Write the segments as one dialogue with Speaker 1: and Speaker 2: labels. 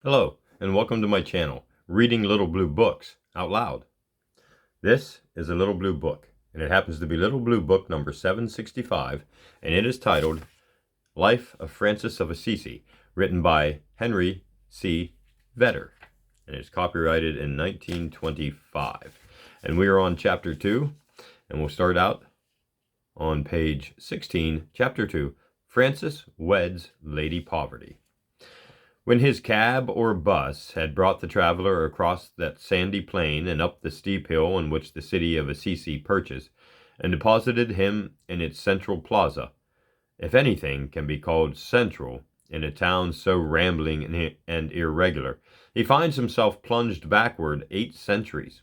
Speaker 1: Hello, and welcome to my channel, Reading Little Blue Books Out Loud. This is a Little Blue Book, and it happens to be Little Blue Book number 765, and it is titled Life of Francis of Assisi, written by Henry C. Vedder, and it's copyrighted in 1925. And we are on Chapter 2, and we'll start out on page 16, Chapter 2, Francis Weds Lady Poverty. When his cab or bus had brought the traveler across that sandy plain and up the steep hill on which the city of Assisi perches, and deposited him in its central plaza, if anything can be called central in a town so rambling and irregular, he finds himself plunged backward 8 centuries.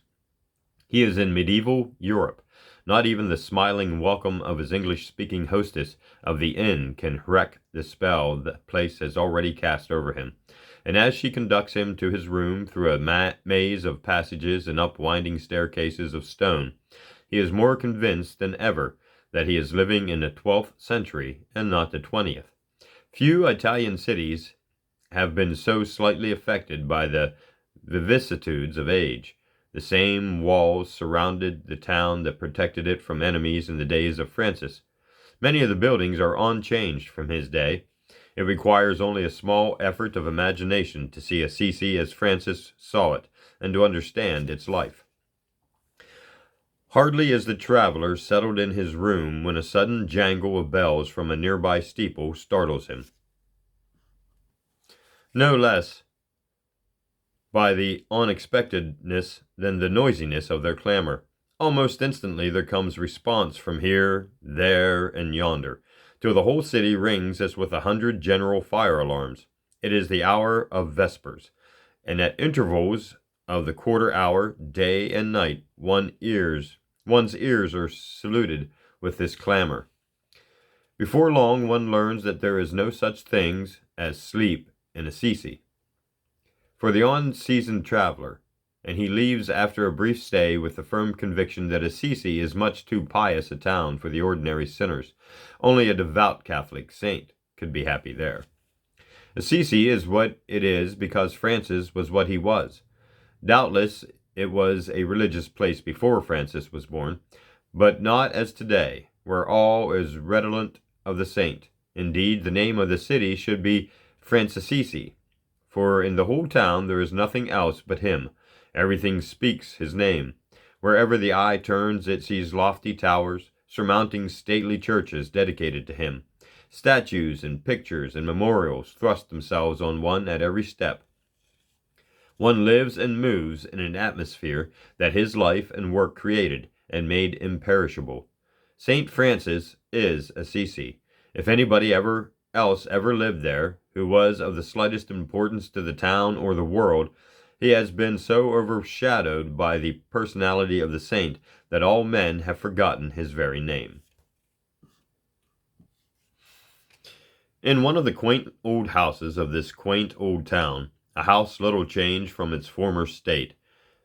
Speaker 1: He is in medieval Europe. Not even the smiling welcome of his English-speaking hostess of the inn can wreck the spell the place has already cast over him. And as she conducts him to his room through a maze of passages and up winding staircases of stone, he is more convinced than ever that he is living in the 12th century and not the 20th. Few Italian cities have been so slightly affected by the vicissitudes of age. The same walls surrounded the town that protected it from enemies in the days of Francis. Many of the buildings are unchanged from his day. It requires only a small effort of imagination to see Assisi as Francis saw it, and to understand its life. Hardly is the traveler settled in his room when a sudden jangle of bells from a nearby steeple startles him. No less by the unexpectedness than the noisiness of their clamor. Almost instantly there comes response from here, there, and yonder, till the whole city rings as with 100 general fire alarms. It is the hour of vespers, and at intervals of the quarter hour, day and night, one's ears are saluted with this clamor. Before long one learns that there is no such thing as sleep in Assisi for the unseasoned traveler, and he leaves after a brief stay with the firm conviction that Assisi is much too pious a town for the ordinary sinners. Only a devout Catholic saint could be happy there. Assisi is what it is because Francis was what he was. Doubtless it was a religious place before Francis was born, but not as today, where all is redolent of the saint. Indeed, the name of the city should be Francisisi, for in the whole town there is nothing else but him. Everything speaks his name. Wherever the eye turns, it sees lofty towers, surmounting stately churches dedicated to him. Statues and pictures and memorials thrust themselves on one at every step. One lives and moves in an atmosphere that his life and work created and made imperishable. St. Francis is Assisi. If anybody else ever lived there, who was of the slightest importance to the town or the world, he has been so overshadowed by the personality of the saint that all men have forgotten his very name. In one of the quaint old houses of this quaint old town, a house little changed from its former state,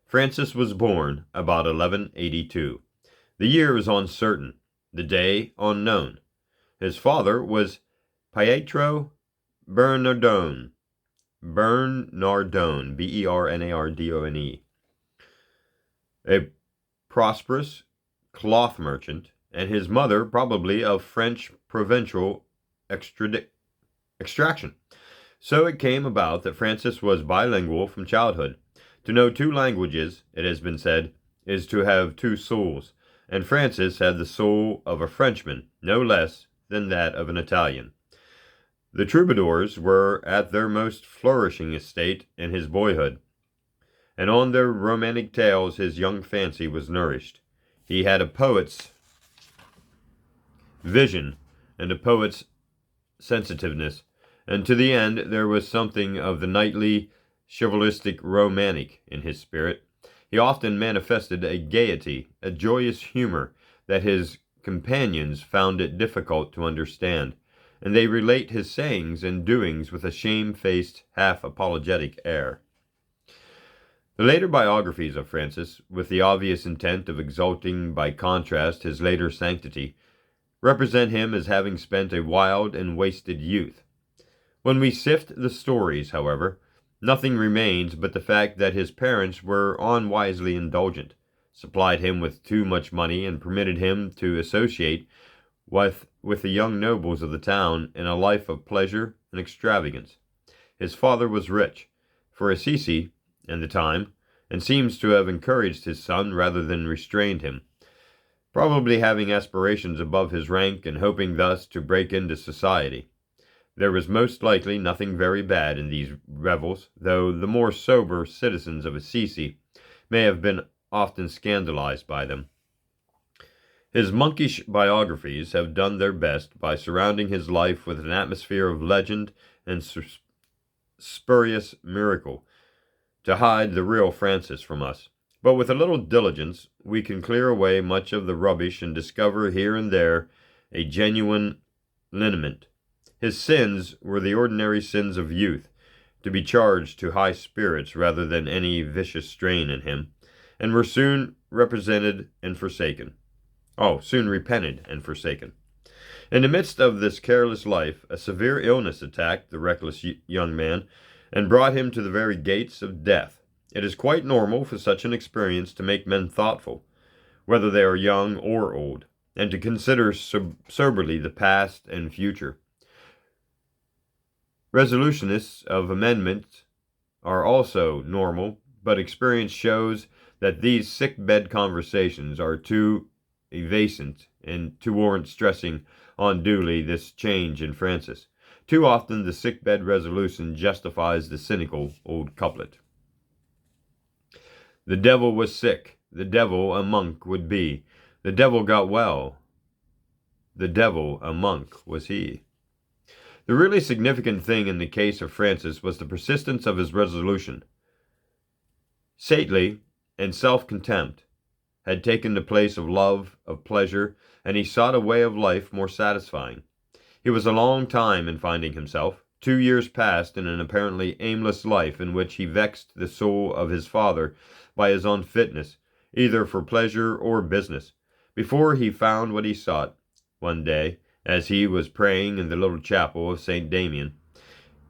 Speaker 1: Francis was born about 1182. The year is uncertain, the day unknown. His father was Pietro Bernardone, Bernardone, a prosperous cloth merchant, and his mother probably of French provincial extraction. So it came about that Francis was bilingual from childhood. To know 2 languages, it has been said, is to have 2 souls, and Francis had the soul of a Frenchman, no less than that of an Italian. The troubadours were at their most flourishing estate in his boyhood, and on their romantic tales his young fancy was nourished. He had a poet's vision and a poet's sensitiveness, and to the end there was something of the knightly, chivalristic romantic in his spirit. He often manifested a gaiety, a joyous humor, that his companions found it difficult to understand, and they relate his sayings and doings with a shamefaced, half-apologetic air. The later biographies of Francis, with the obvious intent of exalting by contrast his later sanctity, represent him as having spent a wild and wasted youth. When we sift the stories, however, Nothing remains but the fact that his parents were unwisely indulgent, supplied him with too much money, and permitted him to associate with the young nobles of the town in a life of pleasure and extravagance. His father was rich, for Assisi and the time, and seems to have encouraged his son rather than restrained him, probably having aspirations above his rank and hoping thus to break into society. There was most likely nothing very bad in these revels, though the more sober citizens of Assisi may have been often scandalized by them. His monkish biographies have done their best by surrounding his life with an atmosphere of legend and spurious miracle to hide the real Francis from us. But with a little diligence, we can clear away much of the rubbish and discover here and there a genuine lineament. His sins were the ordinary sins of youth, to be charged to high spirits rather than any vicious strain in him, and were soon repented and forsaken. In the midst of this careless life, a severe illness attacked the reckless young man, and brought him to the very gates of death. It is quite normal for such an experience to make men thoughtful, whether they are young or old, and to consider soberly the past and future. Resolutionists of amendment are also normal, but experience shows that these sick-bed conversations are too evascent and to warrant stressing unduly this change in Francis. Too often the sick-bed resolution justifies the cynical old couplet. The devil was sick, the devil a monk would be. The devil got well, the devil a monk was he. The really significant thing in the case of Francis was the persistence of his resolution. Satiety and self-contempt had taken the place of love, of pleasure, and he sought a way of life more satisfying. He was a long time in finding himself. 2 years passed in an apparently aimless life in which he vexed the soul of his father by his unfitness, either for pleasure or business, before he found what he sought. One day, as he was praying in the little chapel of St. Damien,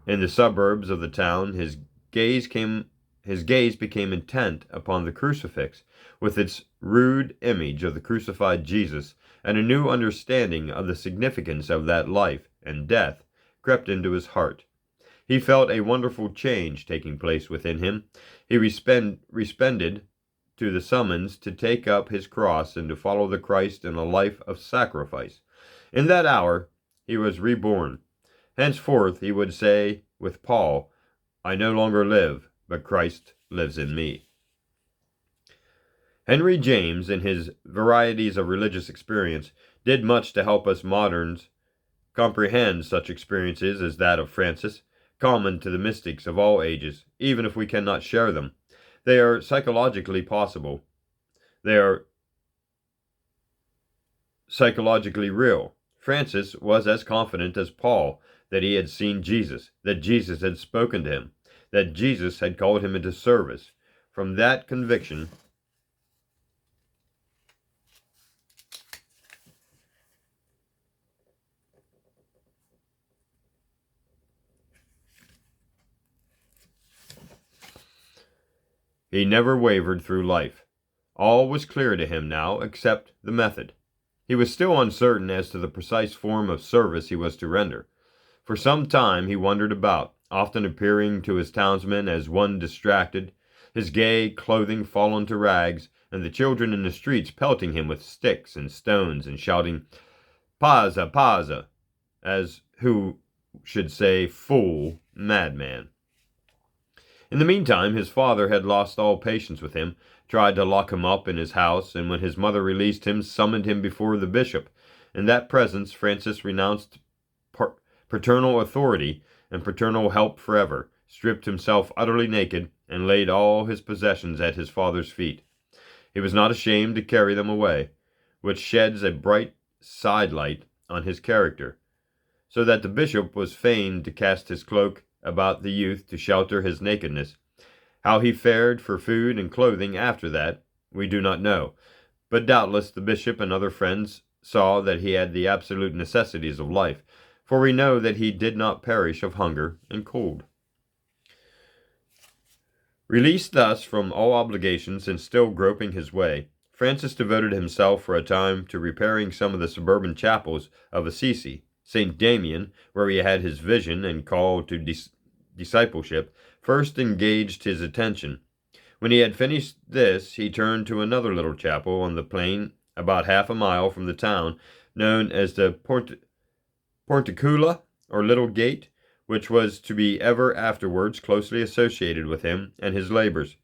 Speaker 1: in the suburbs of the town, his gaze became intent upon the crucifix, with its rude image of the crucified Jesus, and a new understanding of the significance of that life and death crept into his heart. He felt a wonderful change taking place within him. He responded to the summons to take up his cross and to follow the Christ in a life of sacrifice. In that hour, he was reborn. Henceforth, he would say with Paul, I no longer live, but Christ lives in me. Henry James, in his Varieties of Religious Experience, did much to help us moderns comprehend such experiences as that of Francis, common to the mystics of all ages, even if we cannot share them. They are psychologically possible. They are psychologically real. Francis was as confident as Paul that he had seen Jesus, that Jesus had spoken to him, that Jesus had called him into service. From that conviction, he never wavered through life. All was clear to him now, except the method. He was still uncertain as to the precise form of service he was to render. For some time he wandered about, often appearing to his townsmen as one distracted, his gay clothing fallen to rags, and the children in the streets pelting him with sticks and stones and shouting, Pazza, pazza, as who should say, fool, madman. In the meantime, his father had lost all patience with him, tried to lock him up in his house, and when his mother released him, summoned him before the bishop. In that presence, Francis renounced paternal authority and paternal help forever, stripped himself utterly naked, and laid all his possessions at his father's feet. He was not ashamed to carry them away, which sheds a bright sidelight on his character, so that the bishop was fain to cast his cloak about the youth to shelter his nakedness. How he fared for food and clothing after that, we do not know, but doubtless the bishop and other friends saw that he had the absolute necessities of life, for we know that he did not perish of hunger and cold. Released thus from all obligations and still groping his way, Francis devoted himself for a time to repairing some of the suburban chapels of Assisi. St. Damien, where he had his vision and call to discipleship, first engaged his attention. When he had finished this, he turned to another little chapel on the plain about half a mile from the town, known as the Porticula, or Little Gate, which was to be ever afterwards closely associated with him and his labors.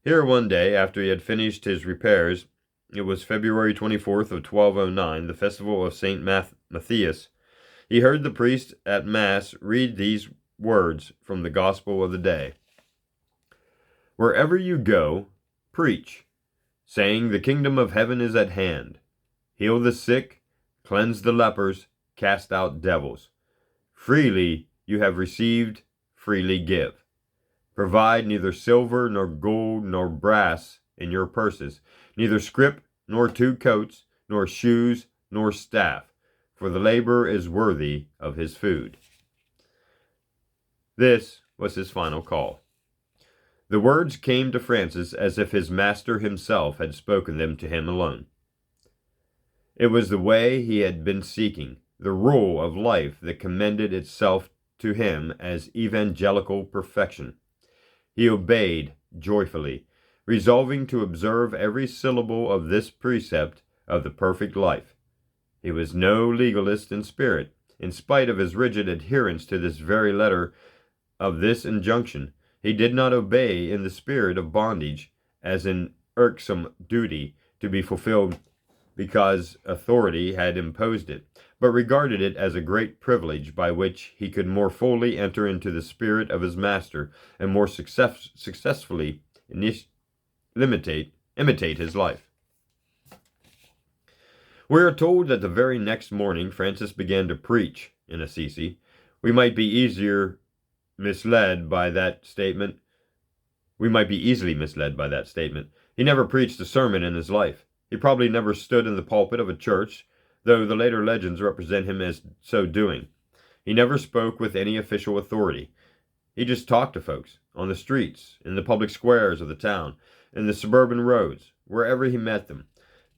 Speaker 1: Here one day, after he had finished his repairs, it was February 24th of 1209, the festival of St. Matthias, he heard the priest at Mass read these words from the Gospel of the day. Wherever you go, preach, saying the kingdom of heaven is at hand. Heal the sick, cleanse the lepers, cast out devils. Freely you have received, freely give. Provide neither silver nor gold nor brass in your purses, neither scrip nor 2 coats, nor shoes nor staff, for the laborer is worthy of his food. This was his final call. The words came to Francis as if his master himself had spoken them to him alone. It was the way he had been seeking, the rule of life that commended itself to him as evangelical perfection. He obeyed joyfully, resolving to observe every syllable of this precept of the perfect life. He was no legalist in spirit, in spite of his rigid adherence to this very letter of this injunction. He did not obey in the spirit of bondage, as an irksome duty to be fulfilled because authority had imposed it, but regarded it as a great privilege by which he could more fully enter into the spirit of his master and more successfully imitate his life. We are told that the very next morning Francis began to preach in Assisi. We might be easily misled by that statement. He never preached a sermon in his life. He probably never stood in the pulpit of a church, though the later legends represent him as so doing. He never spoke with any official authority. He just talked to folks, on the streets, in the public squares of the town, in the suburban roads, wherever he met them.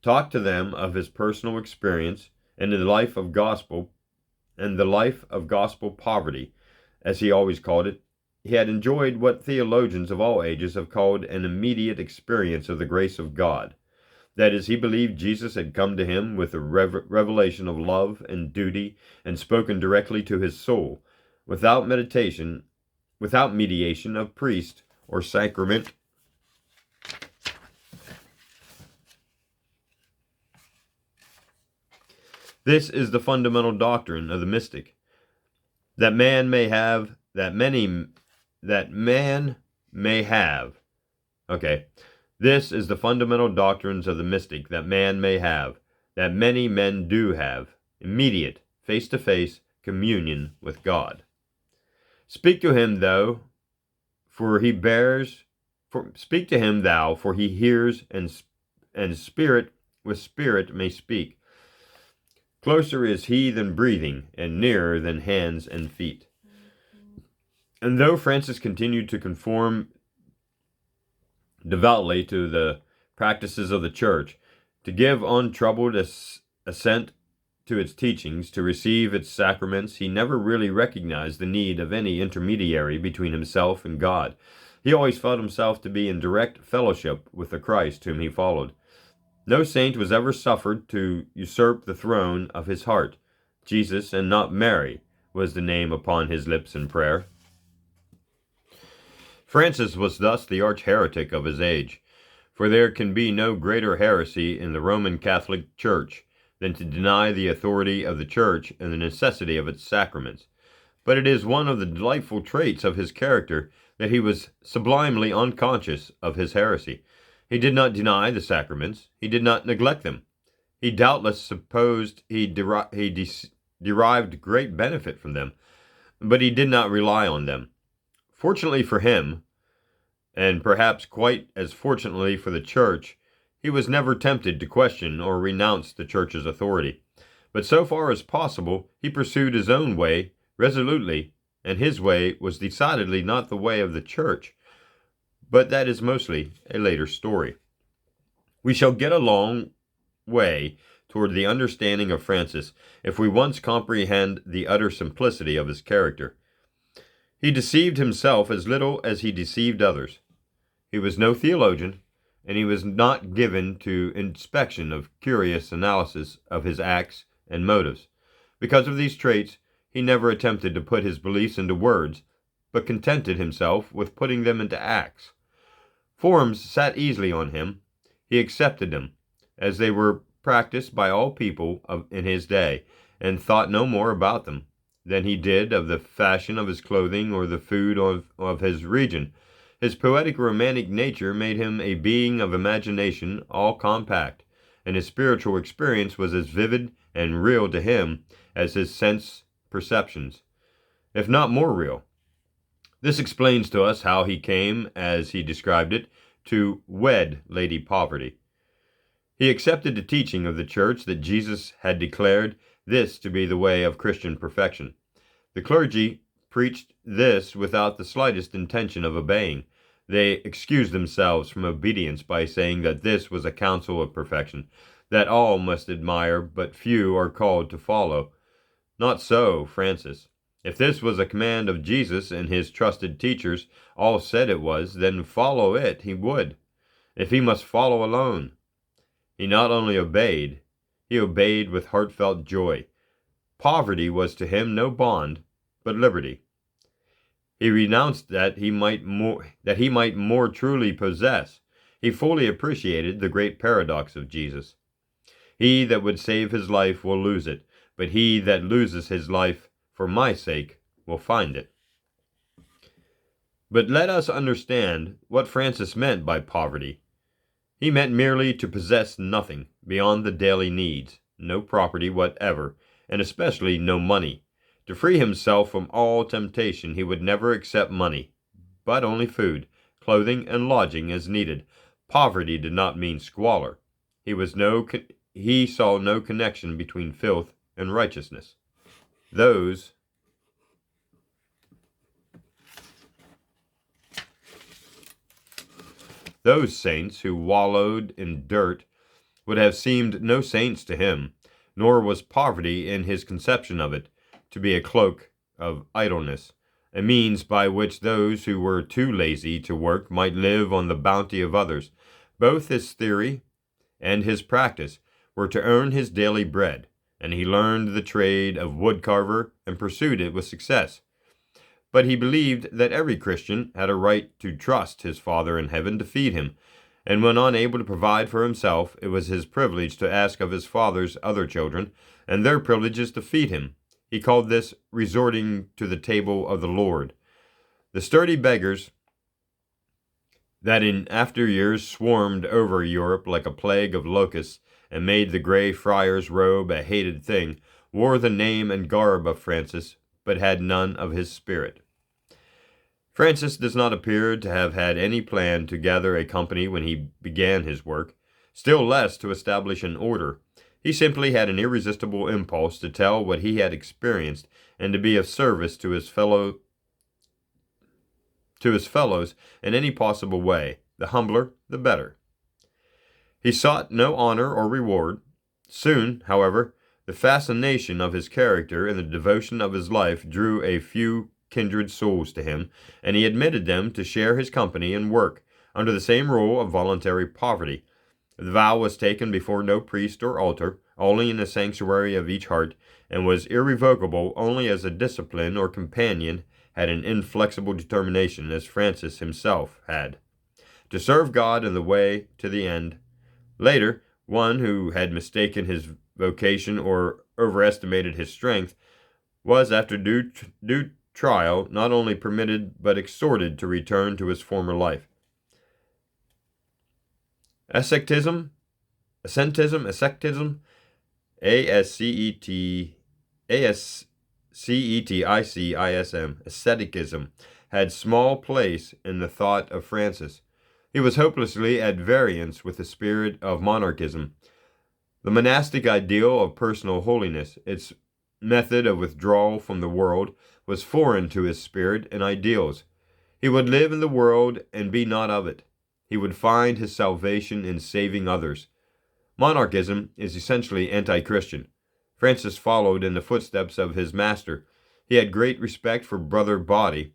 Speaker 1: Talked to them of his personal experience and the life of gospel poverty, as he always called it. He had enjoyed what theologians of all ages have called an immediate experience of the grace of God. That is, he believed Jesus had come to him with a revelation of love and duty and spoken directly to his soul, without mediation of priest or sacrament. This is the fundamental doctrine of the mystic, that man may have. This is the fundamental doctrines of the mystic that man may have, that many men do have, immediate, face-to-face communion with God. Speak to him, thou, for he hears, and spirit with spirit may speak. Closer is he than breathing, and nearer than hands and feet. And though Francis continued to conform devoutly to the practices of the Church, to give untroubled assent to its teachings, to receive its sacraments, he never really recognized the need of any intermediary between himself and God. He always felt himself to be in direct fellowship with the Christ whom he followed. No saint was ever suffered to usurp the throne of his heart. Jesus, and not Mary, was the name upon his lips in prayer. Francis was thus the arch-heretic of his age, for there can be no greater heresy in the Roman Catholic Church than to deny the authority of the Church and the necessity of its sacraments. But it is one of the delightful traits of his character that he was sublimely unconscious of his heresy. He did not deny the sacraments. He did not neglect them. He doubtless supposed he derived great benefit from them, but he did not rely on them. Fortunately for him, and perhaps quite as fortunately for the Church, he was never tempted to question or renounce the Church's authority. But so far as possible, he pursued his own way resolutely, and his way was decidedly not the way of the Church, but that is mostly a later story. We shall get a long way toward the understanding of Francis if we once comprehend the utter simplicity of his character. He deceived himself as little as he deceived others. He was no theologian, and he was not given to inspection of curious analysis of his acts and motives. Because of these traits, he never attempted to put his beliefs into words, but contented himself with putting them into acts. Forms sat easily on him. He accepted them, as they were practiced by all people in his day, and thought no more about them than he did of the fashion of his clothing or the food of his region. His poetic romantic nature made him a being of imagination all compact, and his spiritual experience was as vivid and real to him as his sense perceptions, if not more real. This explains to us how he came, as he described it, to wed Lady Poverty. He accepted the teaching of the Church that Jesus had declared this to be the way of Christian perfection. The clergy preached this without the slightest intention of obeying. They excused themselves from obedience by saying that this was a counsel of perfection, that all must admire, but few are called to follow. Not so Francis. If this was a command of Jesus and his trusted teachers all said it was, then follow it he would, if he must follow alone. He not only obeyed, he obeyed with heartfelt joy. Poverty was to him no bond, but liberty. He renounced that he might more truly possess. He fully appreciated the great paradox of Jesus. He that would save his life will lose it, but he that loses his life for my sake will find it. But let us understand what Francis meant by poverty. He meant merely to possess nothing beyond the daily needs, no property whatever, and especially no money. To free himself from all temptation, he would never accept money, but only food, clothing, and lodging as needed. Poverty did not mean squalor. He saw no connection between filth and righteousness. Those saints who wallowed in dirt would have seemed no saints to him, nor was poverty, in his conception of it, to be a cloak of idleness, a means by which those who were too lazy to work might live on the bounty of others. Both his theory and his practice were to earn his daily bread, and he learned the trade of woodcarver and pursued it with success. But he believed that every Christian had a right to trust his Father in heaven to feed him, and when unable to provide for himself, it was his privilege to ask of his Father's other children, and their privileges to feed him. He called this resorting to the table of the Lord. The sturdy beggars that in after years swarmed over Europe like a plague of locusts and made the gray friar's robe a hated thing, wore the name and garb of Francis, but had none of his spirit. Francis does not appear to have had any plan to gather a company when he began his work, still less to establish an order. He simply had an irresistible impulse to tell what he had experienced and to be of service to his fellows in any possible way, the humbler the better. He sought no honor or reward. Soon, however, the fascination of his character and the devotion of his life drew a few kindred souls to him, and he admitted them to share his company and work, under the same rule of voluntary poverty. The vow was taken before no priest or altar, only in the sanctuary of each heart, and was irrevocable only as a discipline or companion had an inflexible determination, as Francis himself had, to serve God in the way to the end. Later, one who had mistaken his vocation or overestimated his strength was, after due trial, not only permitted but exhorted to return to his former life. Asceticism, asceticism, asceticism had small place in the thought of Francis. He was hopelessly at variance with the spirit of monarchism. The monastic ideal of personal holiness, its method of withdrawal from the world, was foreign to his spirit and ideals. He would live in the world and be not of it. He would find his salvation in saving others. Monarchism is essentially anti-Christian. Francis followed in the footsteps of his master. He had great respect for Brother Body,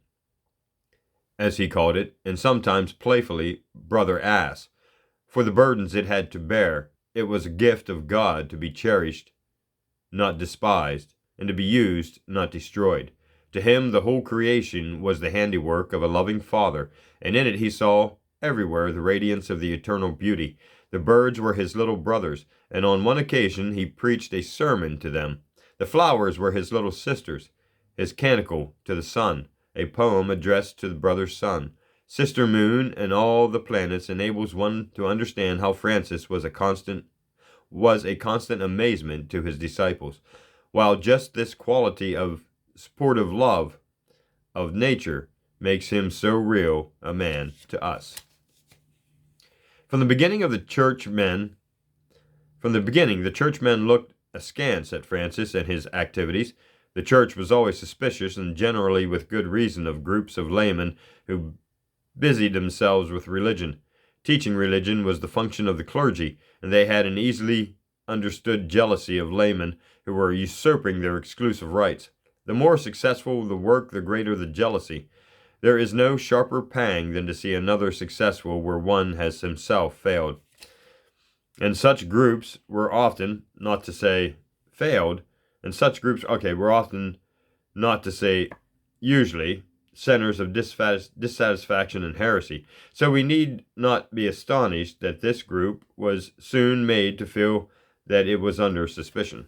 Speaker 1: as he called it, and sometimes playfully Brother Ass, for the burdens it had to bear. It was a gift of God to be cherished, not despised, and to be used, not destroyed. To him the whole creation was the handiwork of a loving Father, and in it he saw everywhere the radiance of the eternal beauty. The birds were his little brothers, and on one occasion he preached a sermon to them. The flowers were his little sisters, his canticle to the sun, a poem addressed to the brother's sun. Sister Moon and all the planets enables one to understand how Francis was a constant amazement to his disciples, while just this quality of sportive love of nature makes him so real a man to us. From the beginning, the churchmen looked askance at Francis and his activities. The church was always suspicious, and generally with good reason, of groups of laymen who busied themselves with religion. Teaching religion was the function of the clergy, and they had an easily understood jealousy of laymen who were usurping their exclusive rights. The more successful the work, the greater the jealousy. There is no sharper pang than to see another successful where one has himself failed. And such groups were often, not to say failed, were often, not to say usually, centers of dissatisfaction and heresy. So we need not be astonished that this group was soon made to feel that it was under suspicion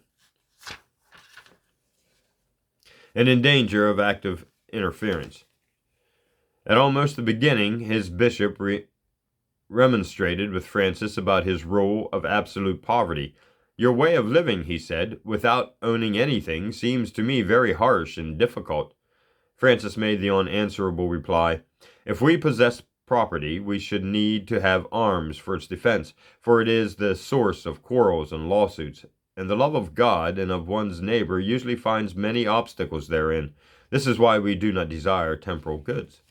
Speaker 1: and in danger of active interference. At almost the beginning, his bishop remonstrated with Francis about his rule of absolute poverty. Your way of living, he said, without owning anything, seems to me very harsh and difficult. Francis made the unanswerable reply, if we possess property, we should need to have arms for its defense, for it is the source of quarrels and lawsuits, and the love of God and of one's neighbor usually finds many obstacles therein. This is why we do not desire temporal goods.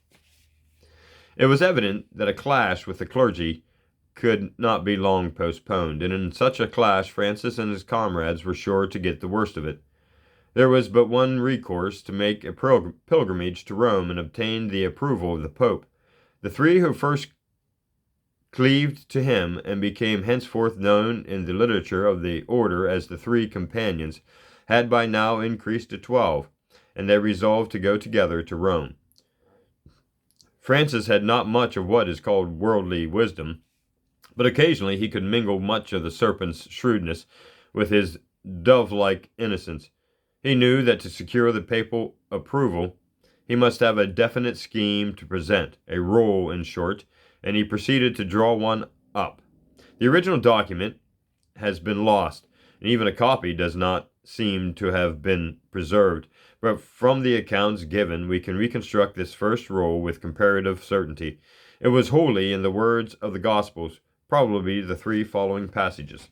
Speaker 1: It was evident that a clash with the clergy could not be long postponed, and in such a clash Francis and his comrades were sure to get the worst of it. There was but one recourse: to make a pilgrimage to Rome and obtain the approval of the Pope. The three who first cleaved to him and became henceforth known in the literature of the order as the Three Companions had by now increased to 12, and they resolved to go together to Rome. Francis had not much of what is called worldly wisdom, but occasionally he could mingle much of the serpent's shrewdness with his dove-like innocence. He knew that to secure the papal approval, he must have a definite scheme to present, a rule, in short, and he proceeded to draw one up. The original document has been lost, and even a copy does not seem to have been preserved, but from the accounts given we can reconstruct this first rule with comparative certainty. It was wholly in the words of the Gospels, probably the three following passages.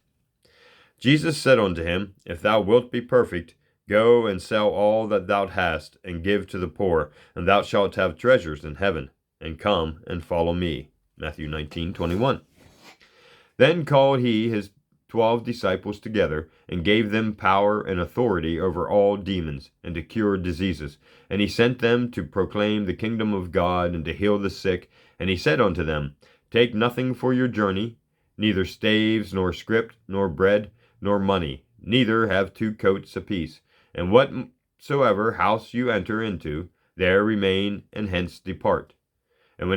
Speaker 1: Jesus said unto him, If thou wilt be perfect, go and sell all that thou hast, and give to the poor, and thou shalt have treasures in heaven. And come and follow me. Matthew 19:21. Then called he his 12 disciples together, and gave them power and authority over all demons, and to cure diseases. And he sent them to proclaim the kingdom of God, and to heal the sick. And he said unto them, Take nothing for your journey, neither staves, nor scrip, nor bread, nor money, neither have 2 coats apiece. And whatsoever house you enter into, there remain, and hence depart. And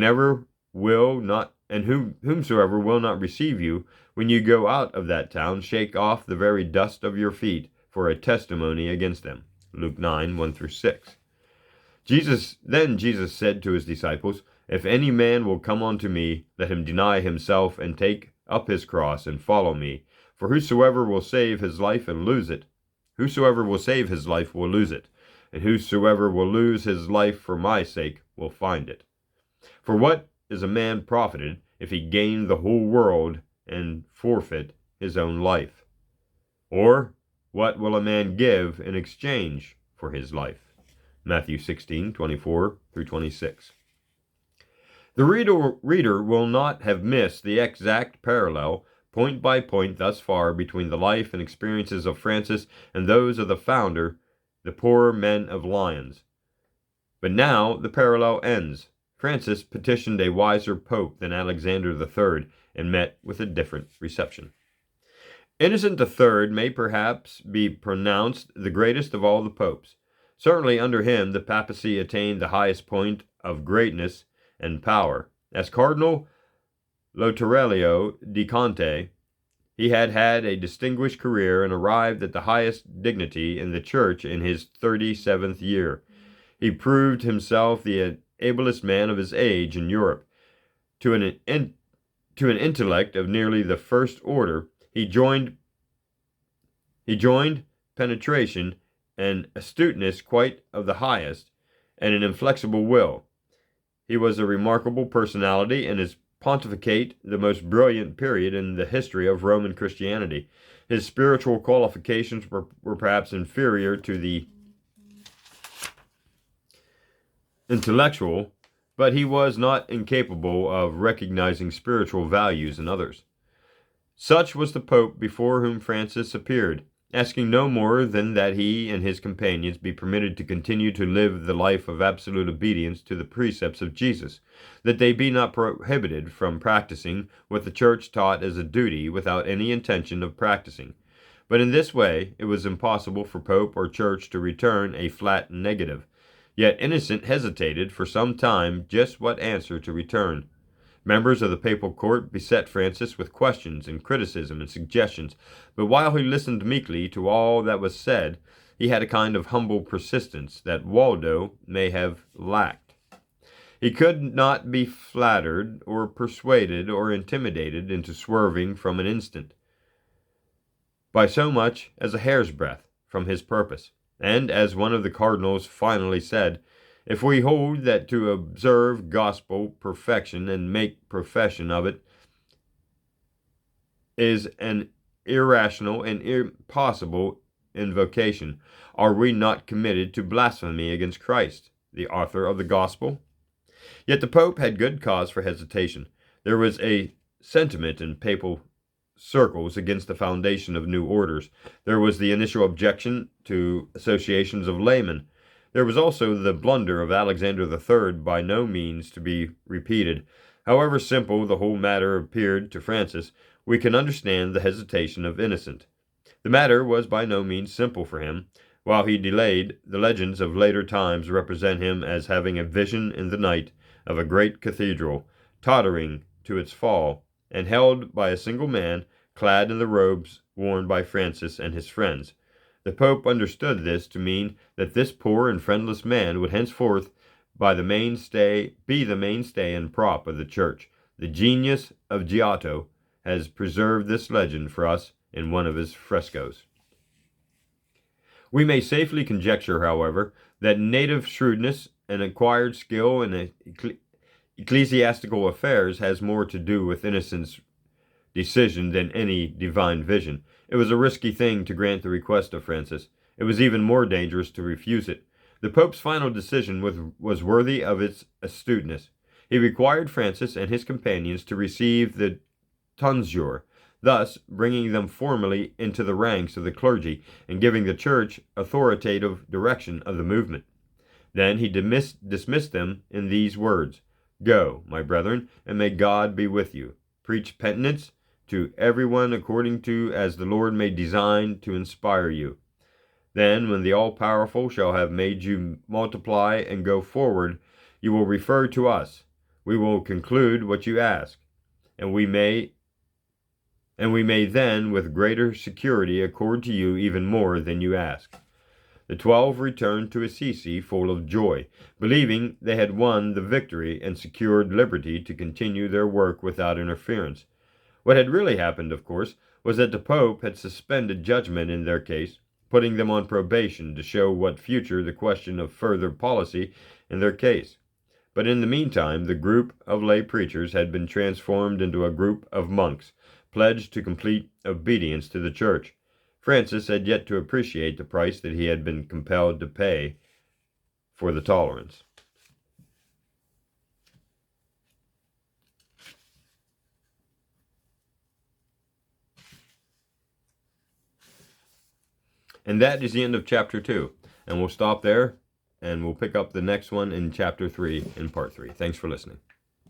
Speaker 1: whomsoever will not receive you, when you go out of that town, shake off the very dust of your feet for a testimony against them. Luke 9:1-6. Then Jesus said to his disciples, If any man will come unto me, let him deny himself, and take up his cross, and follow me. For whosoever will save his life will lose it, and whosoever will lose his life for my sake will find it. For what is a man profited if he gain the whole world and forfeit his own life? Or what will a man give in exchange for his life? Matthew 16:24-26. The reader will not have missed the exact parallel, point by point thus far, between the life and experiences of Francis and those of the founder, the poor men of Lyons. But now the parallel ends. Francis petitioned a wiser pope than Alexander III and met with a different reception. Innocent III may perhaps be pronounced the greatest of all the popes. Certainly under him the papacy attained the highest point of greatness and power. As Cardinal Lotorelio di Conte, he had had a distinguished career and arrived at the highest dignity in the Church in his 37th year. He proved himself the ablest man of his age in Europe. To an intellect of nearly the first order, he joined penetration and astuteness quite of the highest, and an inflexible will. He was a remarkable personality, and his pontificate the most brilliant period in the history of Roman Christianity. His spiritual qualifications were perhaps inferior to the intellectual, but he was not incapable of recognizing spiritual values in others. Such was the Pope before whom Francis appeared, asking no more than that he and his companions be permitted to continue to live the life of absolute obedience to the precepts of Jesus, that they be not prohibited from practicing what the Church taught as a duty without any intention of practicing. But in this way it was impossible for Pope or Church to return a flat negative. Yet Innocent hesitated for some time just what answer to return. Members of the papal court beset Francis with questions and criticism and suggestions, but while he listened meekly to all that was said, he had a kind of humble persistence that Waldo may have lacked. He could not be flattered or persuaded or intimidated into swerving from an instant by so much as a hair's breadth from his purpose. And, as one of the cardinals finally said, if we hold that to observe gospel perfection and make profession of it is an irrational and impossible invocation, are we not committed to blasphemy against Christ, the author of the gospel? Yet the Pope had good cause for hesitation. There was a sentiment in papal circles against the foundation of new orders. There was the initial objection to associations of laymen. There was also the blunder of Alexander III, by no means to be repeated. However simple the whole matter appeared to Francis, we can understand the hesitation of Innocent. The matter was by no means simple for him. While he delayed, the legends of later times represent him as having a vision in the night of a great cathedral, tottering to its fall, and held by a single man, clad in the robes worn by Francis and his friends. The Pope understood this to mean that this poor and friendless man would henceforth be the mainstay and prop of the Church. The genius of Giotto has preserved this legend for us in one of his frescoes. We may safely conjecture, however, that native shrewdness and acquired skill in ecclesiastical affairs has more to do with Innocent's decision than any divine vision. It was a risky thing to grant the request of Francis. It was even more dangerous to refuse it. The Pope's final decision was worthy of its astuteness. He required Francis and his companions to receive the tonsure, thus bringing them formally into the ranks of the clergy and giving the Church authoritative direction of the movement. Then he dismissed them in these words: "Go, my brethren, and may God be with you. Preach penitence to everyone according to as the Lord may design to inspire you. Then, when the All-Powerful shall have made you multiply and go forward, you will refer to us. We will conclude what you ask, and we may then with greater security accord to you even more than you ask." The 12 returned to Assisi full of joy, believing they had won the victory and secured liberty to continue their work without interference. What had really happened, of course, was that the Pope had suspended judgment in their case, putting them on probation to show what future the question of further policy in their case. But in the meantime, the group of lay preachers had been transformed into a group of monks, pledged to complete obedience to the Church. Francis had yet to appreciate the price that he had been compelled to pay for the tolerance. And that is the end of chapter 2. And we'll stop there, and we'll pick up the next one in chapter 3 in part 3. Thanks for listening.